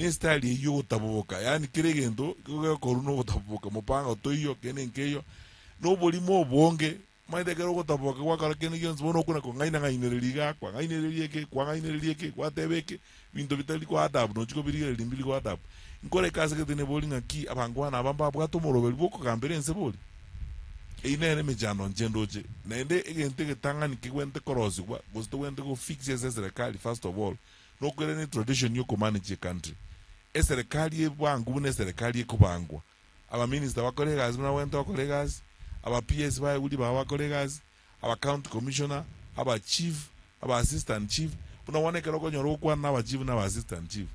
ne style yo taboka yani kiregendo koruno taboka mopanga toyo kene nkeyo no boli mo bonge maide kero taboka kwa kala kene yons bono kuna ko ngaina ngainereliga kwa ngainerelieke kwa tebeke winto bitali kwa adabu no chiko birige limbili kwa adabu nkore kase ke tene boli ngaki abangwana abamba bwato morobeli boko kambere nse boli inene mejano njendoje nende egente ke tangani kiwente korosi kwa gosto wente go fix ya serikali first of all no kwere ni tradition yo manage country serikali ebwangu ne serikali ekubangwa aba minister wa colleagues na wente wa colleagues aba PS ba uli ba wa colleagues aba county commissioner aba chief aba assistant chief una wane kero ko nyoro kwa na aba chief na aba assistant chief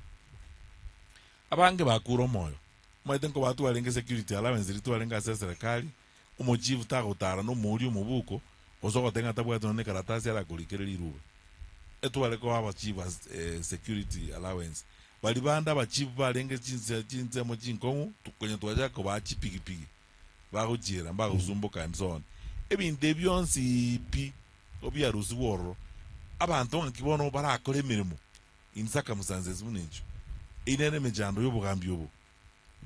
abange bakuro moyo maite ko batu alenge security allowance ritu alenga serikali umo chief ta gutara no muri umubuko osoko tenga tabwato ne karatasi ala kulikerera irube etu wale ko aba chief security allowance bali banda aba chief balenge chinze mo chinkongu tukonye twaja ko ba chipigipigi ba kujira ba kuzumbuka and so on ebinde byonsi pi obya ruziworo abantu nkibono barakore mirimo insaka musanzezi munejo inene mejando yobugambi yobo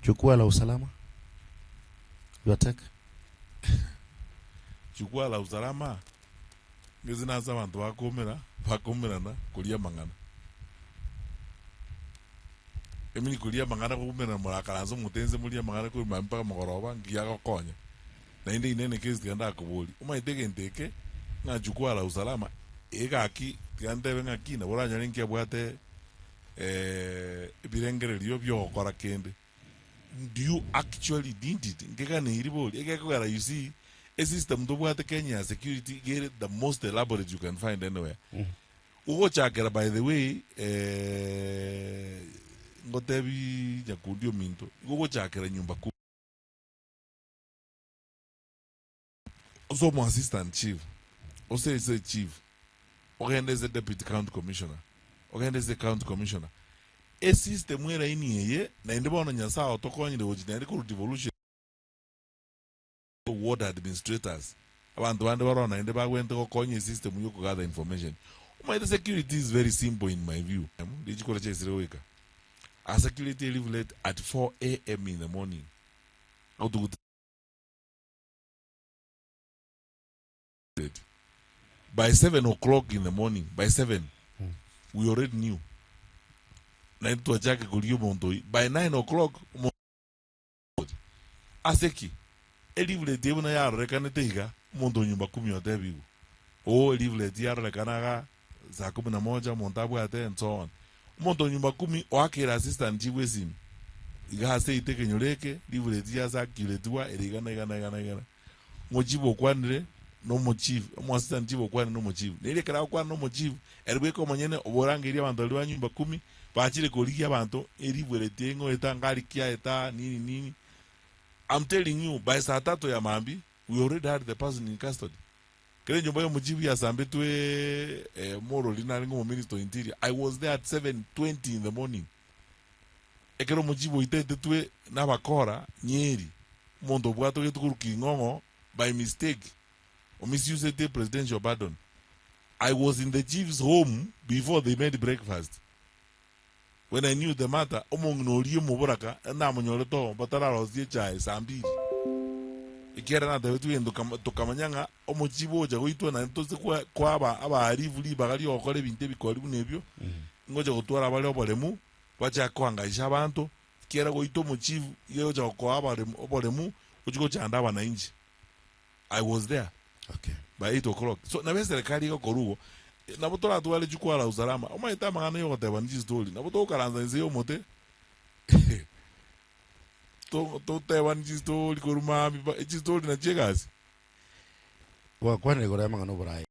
Jukwaa la usalama yataka Jukwaa la usalama ngezina za abantu bakomera na kulia mangana emini kulia mangana kumera murakarazo mutenze mulia mangana ko mpaka magoroba ngiya konya na inde inene kezi ganda kubuli umaiteke ndeke na Jukwaa la usalama egaki gande ngaki na boranya linki abwate birengerelio byo kora kende do you actually did it ngeka ne iriboli egeka you see a system to bwate Kenya security get it the most elaborate you can find anywhere ugo chakera by the way ngotebi nyakundio minto ugo chakera nyumba ku so mo assistant chief o say chief ogende the deputy county commissioner ogende the county commissioner a system era iniye na ndibona nyasa otokonyire ojinari ku devolution ward administrators abantu bande barona inde bagwente ko konye system yo gather information the security is very simple in my view dijikora chesire weka a security leave late at 4 a.m. in the morning how to by 7 o'clock in the morning by 7 we already knew na ito ajake kuliyo montoi by 9 o'clock aseki elivle debu na yaro rekane teiga monto nyumba 10 otebigu o elivle yaro rekana ga saa 11 montabu ate and so on monto nyumba 10 oakera assistant chief wesim iga se iteke nyoreke livle dia sa kiletua erigana mojibo kwanire no mo chief mo assistant chief okwana no mo chief nile kara okwana no mo chief erwe ko manyene oborangiria abantu ali nyumba 10 baachire koligia abantu eribwere tengo etangari kia eta nini I'm telling you by saa 3 ya mambi we already had the person in custody kile nyumba yo mujibu ya sambe twe moro lina ngo minister interior I was there at 7:20 in the morning ekero mujibu itete twe na bakora nyeri mondo bwato getukuruki ngongo by mistake or misuse the presidential pardon. I was in the chief's home before they made breakfast. When I knew the matter, omong no rio moboraka, na monyole to, batara rosie chai sambiri. Ikera na tewetu yendo tokamanyanga, omochibo ja goitwa na ntoze kwa aba arivu li bagali okole binte bikoli bunebyo. Ngoja gutwara abale obolemu, bacha kwangaisha abantu, kera goito mochivu yeo ja kwa obolemu, uchigo chanda abananchi. I was there. Okay. By 8 o'clock. So na serikali iko korugo. Na botola tuwale Jukwaa la usalama. Omaita mangana yo teba nji story. Na botola karanza nze yo mote. To teba nji story koruma mi ba nji story na chegazi. Wa kwane gore mangano borai.